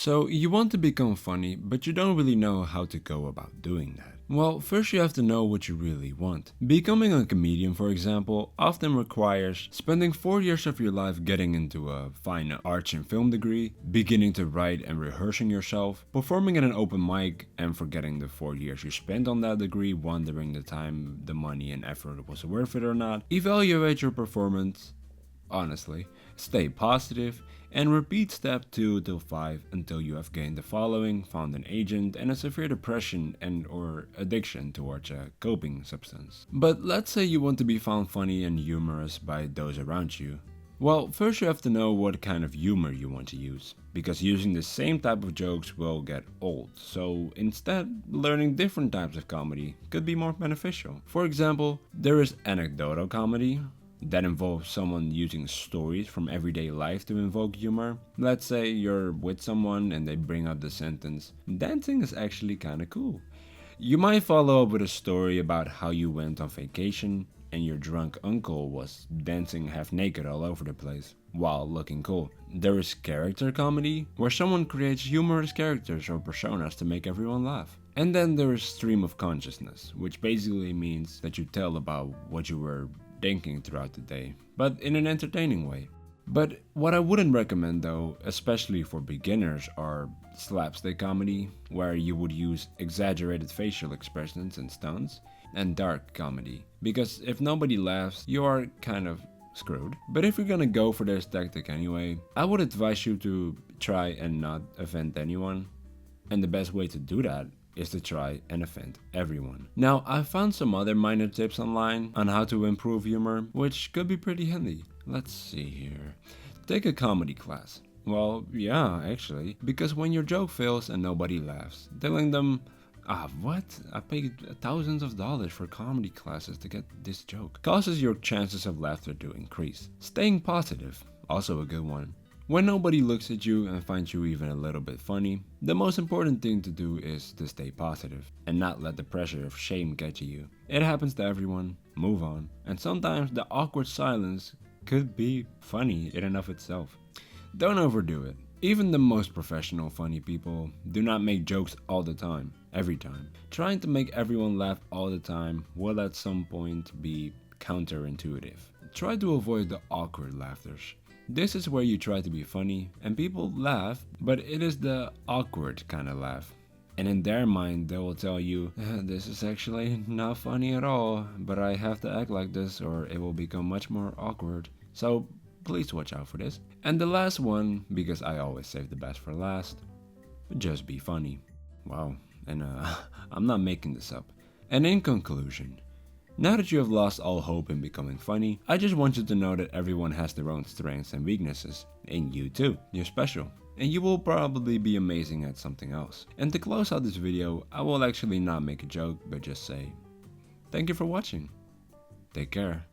So you want to become funny, but you don't really know how to go about doing that. Well, first you have to know what you really want. Becoming a comedian, for example, often requires spending 4 years of your life getting into a fine arts and film degree, beginning to write and rehearsing yourself, performing at an open mic and forgetting the 4 years you spent on that degree, wondering the time, the money and effort was worth it or not. Evaluate your performance, honestly, stay positive, and repeat step 2 till 5 until you have gained the following, found an agent, and a severe depression and or addiction towards a coping substance. But let's say you want to be found funny and humorous by those around you. Well, first you have to know what kind of humor you want to use, because using the same type of jokes will get old, so instead, learning different types of comedy could be more beneficial. For example, there is anecdotal comedy, that involves someone using stories from everyday life to invoke humor. Let's say you're with someone and they bring up the sentence, "Dancing is actually kinda cool." You might follow up with a story about how you went on vacation and your drunk uncle was dancing half naked all over the place while looking cool. There is character comedy, where someone creates humorous characters or personas to make everyone laugh. And then there is stream of consciousness, which basically means that you tell about what you were thinking throughout the day, but in an entertaining way. But what I wouldn't recommend though, especially for beginners, are slapstick comedy, where you would use exaggerated facial expressions and stunts, and dark comedy, because if nobody laughs, you are kind of screwed. But if you're gonna go for this tactic anyway, I would advise you to try and not offend anyone, and the best way to do that is to try and offend everyone. Now, I found some other minor tips online on how to improve humor, which could be pretty handy. Let's see here. Take a comedy class. Well, yeah, actually, because when your joke fails and nobody laughs, telling them, what? I paid thousands of dollars for comedy classes to get this joke, causes your chances of laughter to increase. Staying positive, also a good one. When nobody looks at you and finds you even a little bit funny, the most important thing to do is to stay positive and not let the pressure of shame get to you. It happens to everyone, move on, and sometimes the awkward silence could be funny in and of itself. Don't overdo it. Even the most professional funny people do not make jokes all the time, every time. Trying to make everyone laugh all the time will at some point be counterintuitive. Try to avoid the awkward laughters. This is where you try to be funny and people laugh, but it is the awkward kind of laugh. And in their mind, they will tell you, this is actually not funny at all, but I have to act like this or it will become much more awkward. So please watch out for this. And the last one, because I always save the best for last, just be funny. Wow, and I'm not making this up. And in conclusion, now that you have lost all hope in becoming funny, I just want you to know that everyone has their own strengths and weaknesses. And you too, you're special. And you will probably be amazing at something else. And to close out this video, I will actually not make a joke, but just say, thank you for watching. Take care.